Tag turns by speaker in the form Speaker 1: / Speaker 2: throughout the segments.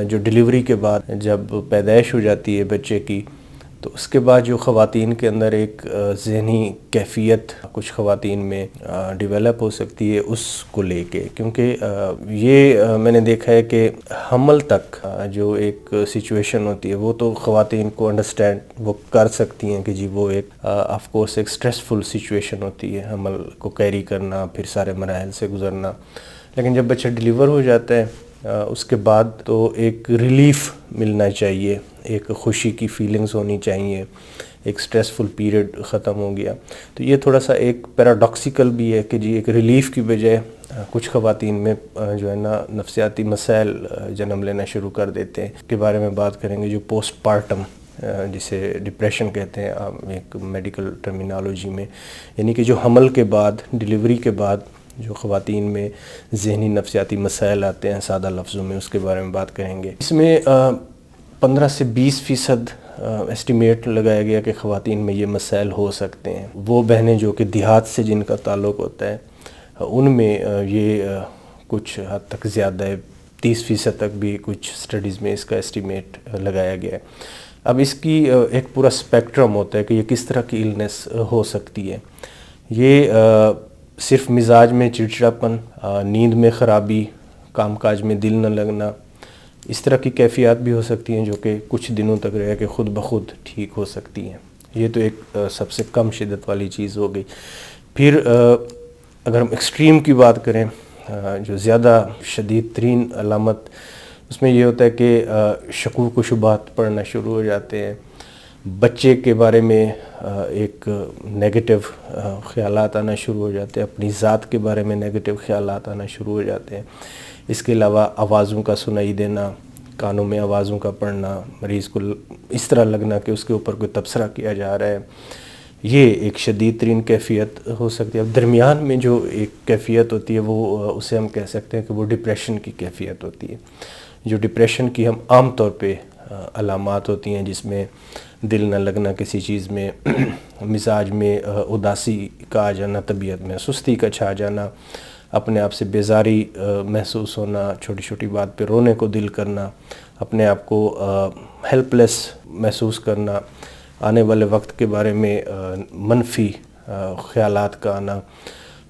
Speaker 1: جو ڈیلیوری کے بعد جب پیدائش ہو جاتی ہے بچے کی، تو اس کے بعد جو خواتین کے اندر ایک ذہنی کیفیت کچھ خواتین میں ڈیولپ ہو سکتی ہے اس کو لے کے، کیونکہ یہ میں نے دیکھا ہے کہ حمل تک جو ایک سچویشن ہوتی ہے وہ تو خواتین کو انڈرسٹینڈ وہ کر سکتی ہیں کہ جی وہ ایک آف کورس ایک سٹریسفل سچویشن ہوتی ہے حمل کو کیری کرنا، پھر سارے مراحل سے گزرنا، لیکن جب بچہ ڈیلیور ہو جاتا ہے اس کے بعد تو ایک ریلیف ملنا چاہیے، ایک خوشی کی فیلنگز ہونی چاہیے، ایک سٹریسفل پیریڈ ختم ہو گیا۔ تو یہ تھوڑا سا ایک پیراڈاکسیکل بھی ہے کہ جی ایک ریلیف کی بجائے کچھ خواتین میں جو ہے نا نفسیاتی مسائل جنم لینا شروع کر دیتے ہیں، کے بارے میں بات کریں گے، جو پوسٹ پارٹم جسے ڈپریشن کہتے ہیں ایک میڈیکل ٹرمینالوجی میں، یعنی کہ جو حمل کے بعد، ڈیلیوری کے بعد جو خواتین میں ذہنی نفسیاتی مسائل آتے ہیں، سادہ لفظوں میں اس کے بارے میں بات کریں گے۔ اس میں 15 سے 20% ایسٹیمیٹ لگایا گیا کہ خواتین میں یہ مسائل ہو سکتے ہیں۔ وہ بہنیں جو کہ دیہات سے جن کا تعلق ہوتا ہے ان میں یہ کچھ حد تک زیادہ ہے، 30% تک بھی کچھ سٹڈیز میں اس کا ایسٹیمیٹ لگایا گیا ہے۔ اب اس کی ایک پورا اسپیکٹرم ہوتا ہے کہ یہ کس طرح کی النس ہو سکتی ہے۔ یہ صرف مزاج میں چڑچڑاپن، نیند میں خرابی، کام کاج میں دل نہ لگنا، اس طرح کی کیفیات بھی ہو سکتی ہیں جو کہ کچھ دنوں تک رہ کے خود بخود ٹھیک ہو سکتی ہیں۔ یہ تو ایک سب سے کم شدت والی چیز ہو گئی۔ پھر اگر ہم ایکسٹریم کی بات کریں، جو زیادہ شدید ترین علامت، اس میں یہ ہوتا ہے کہ شکوک و شبہات پڑنا شروع ہو جاتے ہیں، بچے کے بارے میں ایک نیگیٹو خیالات آنا شروع ہو جاتے ہیں، اپنی ذات کے بارے میں نیگیٹو خیالات آنا شروع ہو جاتے ہیں۔ اس کے علاوہ آوازوں کا سنائی دینا، کانوں میں آوازوں کا پڑنا، مریض کو اس طرح لگنا کہ اس کے اوپر کوئی تبصرہ کیا جا رہا ہے، یہ ایک شدید ترین کیفیت ہو سکتی ہے۔ اب درمیان میں جو ایک کیفیت ہوتی ہے وہ اسے ہم کہہ سکتے ہیں کہ وہ ڈپریشن کی کیفیت ہوتی ہے، جو ڈپریشن کی ہم عام طور پہ علامات ہوتی ہیں، جس میں دل نہ لگنا کسی چیز میں، مزاج میں اداسی کا آ جانا، طبیعت میں سستی کا چھا جانا، اپنے آپ سے بیزاری محسوس ہونا، چھوٹی چھوٹی بات پہ رونے کو دل کرنا، اپنے آپ کو ہیلپ لیس محسوس کرنا، آنے والے وقت کے بارے میں منفی خیالات کا آنا،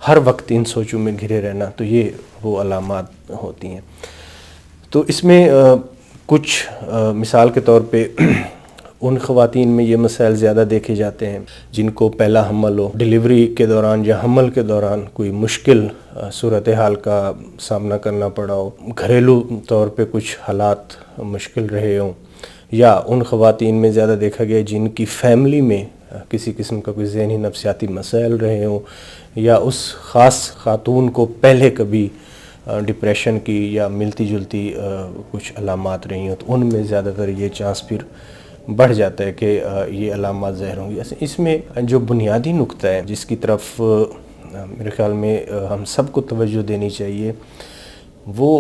Speaker 1: ہر وقت ان سوچوں میں گھرے رہنا، تو یہ وہ علامات ہوتی ہیں۔ تو اس میں کچھ مثال کے طور پہ ان خواتین میں یہ مسائل زیادہ دیکھے جاتے ہیں جن کو پہلا حمل ہو، ڈیلیوری کے دوران یا حمل کے دوران کوئی مشکل صورتحال کا سامنا کرنا پڑا ہو، گھریلو طور پہ کچھ حالات مشکل رہے ہوں، یا ان خواتین میں زیادہ دیکھا گیا جن کی فیملی میں کسی قسم کا کوئی ذہنی نفسیاتی مسائل رہے ہوں، یا اس خاص خاتون کو پہلے کبھی ڈپریشن کی یا ملتی جلتی کچھ علامات رہی ہوں، تو ان میں زیادہ تر یہ چانس پھر بڑھ جاتا ہے کہ یہ علامات ظاہر ہوں گی۔ اس میں جو بنیادی نقطہ ہے جس کی طرف میرے خیال میں ہم سب کو توجہ دینی چاہیے، وہ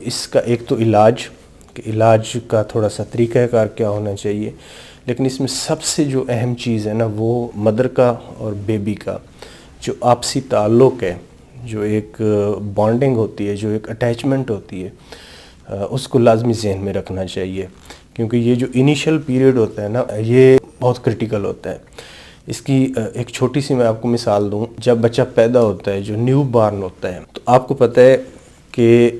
Speaker 1: اس کا ایک تو علاج، کہ علاج کا تھوڑا سا طریقہ کار کیا ہونا چاہیے، لیکن اس میں سب سے جو اہم چیز ہے نا وہ مدر کا اور بیبی کا جو آپسی تعلق ہے، جو ایک بانڈنگ ہوتی ہے، جو ایک اٹیچمنٹ ہوتی ہے، اس کو لازمی ذہن میں رکھنا چاہیے، کیونکہ یہ جو انیشل پیریڈ ہوتا ہے نا یہ بہت کرٹیکل ہوتا ہے۔ اس کی ایک چھوٹی سی میں آپ کو مثال دوں، جب بچہ پیدا ہوتا ہے، جو نیو بارن ہوتا ہے، تو آپ کو پتہ ہے کہ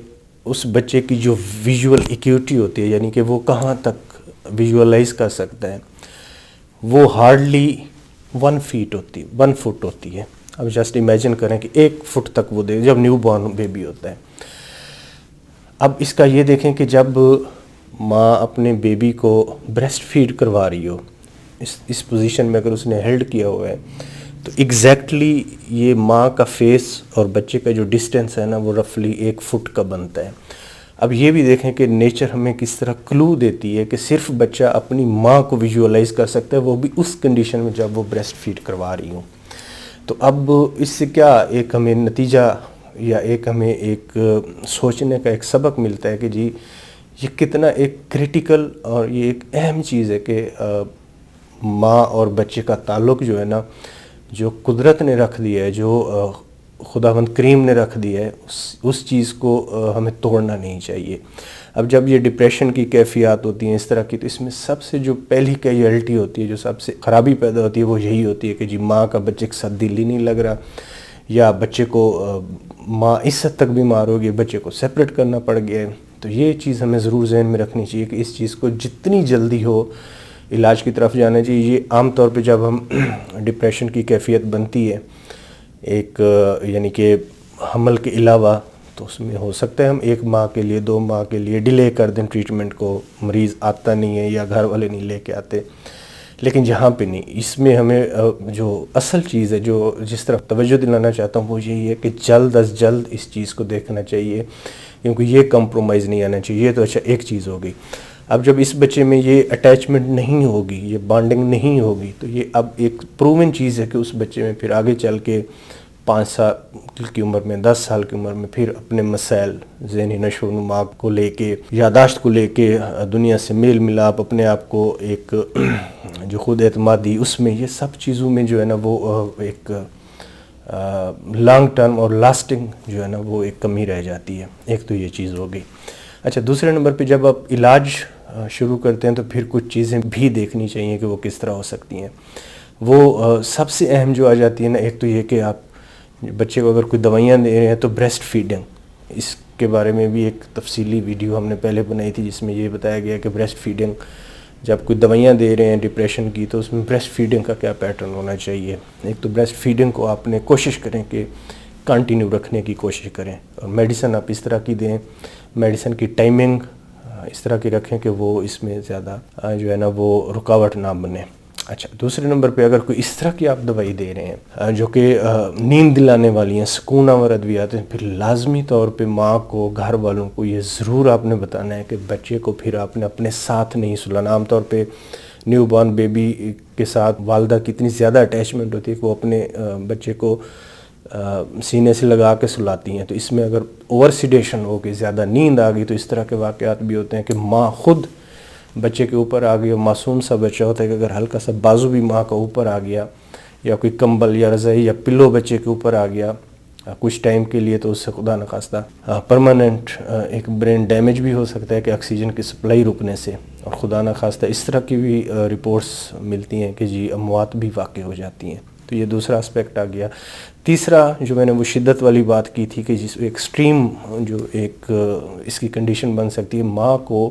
Speaker 1: اس بچے کی جو ویژول ایکیوٹی ہوتی ہے، یعنی کہ وہ کہاں تک ویژولائز کر سکتا ہے، وہ ہارڈلی 1 فٹ ہوتی ہے۔ اب جسٹ امیجن کریں کہ 1 فٹ تک وہ جب نیو بارن بیبی ہوتا ہے۔ اب اس کا یہ دیکھیں کہ جب ماں اپنے بیبی کو بریسٹ فیڈ کروا رہی ہو، اس پوزیشن میں اگر اس نے ہیلڈ کیا ہوا ہے، تو ایگزیکٹلی یہ ماں کا فیس اور بچے کا جو ڈسٹینس ہے نا وہ رفلی 1 فٹ کا بنتا ہے۔ اب یہ بھی دیکھیں کہ نیچر ہمیں کس طرح کلو دیتی ہے کہ صرف بچہ اپنی ماں کو ویژولائز کر سکتا ہے، وہ بھی اس کنڈیشن میں جب وہ بریسٹ فیڈ کروا رہی ہوں۔ تو اب اس سے کیا ایک ہمیں نتیجہ یا ہمیں ایک سوچنے کا ایک سبق ملتا ہے کہ جی یہ کتنا ایک کریٹیکل اور یہ ایک اہم چیز ہے کہ ماں اور بچے کا تعلق جو ہے نا، جو قدرت نے رکھ دیا ہے، جو خداوند کریم نے رکھ دیا ہے، اس چیز کو ہمیں توڑنا نہیں چاہیے۔ اب جب یہ ڈپریشن کی کیفیات ہوتی ہیں اس طرح کی، تو اس میں سب سے جو پہلی کیجویلٹی ہوتی ہے، جو سب سے خرابی پیدا ہوتی ہے، وہ یہی ہوتی ہے کہ جی ماں کا بچے کے ساتھ دل ہی نہیں لگ رہا، یا بچے کو ماں اس حد تک بیمار ہو گئی، بچے کو سیپریٹ کرنا پڑ گیا ہے۔ تو یہ چیز ہمیں ضرور ذہن میں رکھنی چاہیے کہ اس چیز کو جتنی جلدی ہو علاج کی طرف جانا چاہیے۔ یہ عام طور پہ جب ہم ڈپریشن کی کیفیت بنتی ہے ایک یعنی کہ حمل کے علاوہ، تو اس میں ہو سکتا ہے ہم 1 ماہ کے لیے 2 ماہ کے لیے ڈیلے کر دیں ٹریٹمنٹ کو، مریض آتا نہیں ہے یا گھر والے نہیں لے کے آتے، لیکن جہاں پہ نہیں، اس میں ہمیں جو اصل چیز ہے، جو جس طرف توجہ دلانا چاہتا ہوں، وہ یہی ہے کہ جلد از جلد اس چیز کو دیکھنا چاہیے، کیونکہ یہ کمپرومائز نہیں آنا چاہیے۔ یہ تو اچھا ایک چیز ہو گئی۔ اب جب اس بچے میں یہ اٹیچمنٹ نہیں ہوگی، یہ بانڈنگ نہیں ہوگی، تو یہ اب ایک پروون چیز ہے کہ اس بچے میں پھر آگے چل کے 5 سال کی عمر میں، 10 سال کی عمر میں پھر اپنے مسائل، ذہنی نشو و نما کو لے کے، یاداشت کو لے کے، دنیا سے میل ملاپ، اپنے آپ کو ایک جو خود اعتمادی، اس میں یہ سب چیزوں میں جو ہے نا وہ ایک لانگ ٹرم اور لاسٹنگ جو ہے نا وہ ایک کمی رہ جاتی ہے۔ ایک تو یہ چیز ہو گئی۔ اچھا، دوسرے نمبر پہ جب آپ علاج شروع کرتے ہیں تو پھر کچھ چیزیں بھی دیکھنی چاہیے کہ وہ کس طرح ہو سکتی ہیں۔ وہ سب سے اہم جو آ جاتی ہے نا، ایک تو یہ کہ آپ بچے کو اگر کوئی دوائیاں دے رہے ہیں تو بریسٹ فیڈنگ، اس کے بارے میں بھی ایک تفصیلی ویڈیو ہم نے پہلے بنائی تھی، جس میں یہ بتایا گیا کہ بریسٹ فیڈنگ جب کوئی دوائیاں دے رہے ہیں ڈپریشن کی، تو اس میں بریسٹ فیڈنگ کا کیا پیٹرن ہونا چاہیے۔ ایک تو بریسٹ فیڈنگ کو آپ نے کوشش کریں کہ کنٹینیو رکھنے کی کوشش کریں، اور میڈیسن آپ اس طرح کی دیں، میڈیسن کی ٹائمنگ اس طرح کی رکھیں کہ وہ اس میں زیادہ جو ہے نا وہ رکاوٹ نہ بنے۔ اچھا، دوسرے نمبر پہ اگر کوئی اس طرح کی آپ دوائی دے رہے ہیں جو کہ نیند دلانے والی ہیں، سکون آور ادویات ہیں، پھر لازمی طور پہ ماں کو، گھر والوں کو یہ ضرور آپ نے بتانا ہے کہ بچے کو پھر آپ نے اپنے ساتھ نہیں سلانا۔ عام طور پہ نیو بورن بیبی کے ساتھ والدہ کی اتنی زیادہ اٹیچمنٹ ہوتی ہے کہ وہ اپنے بچے کو سینے سے لگا کے سلاتی ہیں، تو اس میں اگر اوور سیڈیشن ہو گئی، زیادہ نیند آ گئی، تو اس طرح کے واقعات بھی ہوتے ہیں کہ ماں خود بچے کے اوپر آ گئی، اور معصوم سا بچہ ہوتا ہے کہ اگر ہلکا سا بازو بھی ماں کا اوپر آ گیا، یا کوئی کمبل یا رضائی یا پلو بچے کے اوپر آ گیا کچھ ٹائم کے لیے، تو اس سے خدا نخواستہ پرماننٹ ایک برین ڈیمیج بھی ہو سکتا ہے کہ آکسیجن کی سپلائی رکنے سے، اور خدا نخواستہ اس طرح کی بھی رپورٹس ملتی ہیں کہ جی اموات بھی واقع ہو جاتی ہیں۔ تو یہ دوسرا اسپیکٹ آ گیا۔ تیسرا جو میں نے وہ شدت والی بات کی تھی کہ جس ایکسٹریم جو ایک اس کی کنڈیشن بن سکتی ہے، ماں کو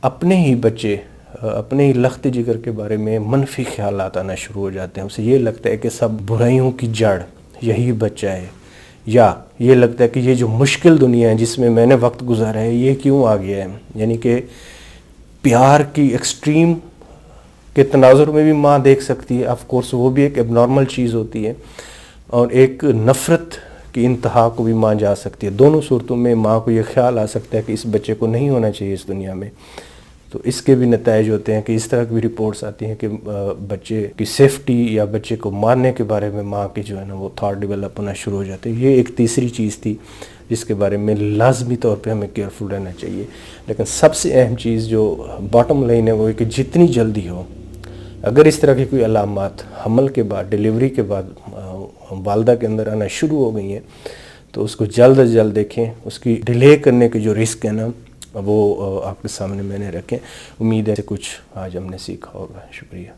Speaker 1: اپنے ہی بچے، اپنے ہی لخت جگر کے بارے میں منفی خیالات آنا شروع ہو جاتے ہیں۔ اسے یہ لگتا ہے کہ سب برائیوں کی جڑ یہی بچہ ہے، یا یہ لگتا ہے کہ یہ جو مشکل دنیا ہے جس میں میں نے وقت گزارا ہے، یہ کیوں آ گیا ہے۔ یعنی کہ پیار کی ایکسٹریم کے تناظر میں بھی ماں دیکھ سکتی ہے، آف کورس وہ بھی ایک اب نارمل چیز ہوتی ہے، اور ایک نفرت کی انتہا کو بھی ماں جا سکتی ہے۔ دونوں صورتوں میں ماں کو یہ خیال آ سکتا ہے کہ اس بچے کو نہیں ہونا چاہیے اس دنیا میں۔ تو اس کے بھی نتائج ہوتے ہیں کہ اس طرح کی بھی رپورٹس آتی ہیں کہ بچے کی سیفٹی یا بچے کو مارنے کے بارے میں ماں کے جو ہے نا وہ تھاٹ ڈیولپ ہونا شروع ہو جاتے ہیں۔ یہ ایک تیسری چیز تھی جس کے بارے میں لازمی طور پہ ہمیں کیئرفل رہنا چاہیے۔ لیکن سب سے اہم چیز جو باٹم لائن ہے وہ ہے کہ جتنی جلدی ہو، اگر اس طرح کی کوئی علامات حمل کے بعد، ڈیلیوری کے بعد والدہ کے اندر آنا شروع ہو گئی ہیں، تو اس کو جلد از جلد دیکھیں۔ اس کی ڈیلے کرنے کے جو رسک ہے نا وہ آپ کے سامنے میں نے رکھیں۔ امید ہے کہ کچھ آج ہم نے سیکھا ہوگا۔ شکریہ۔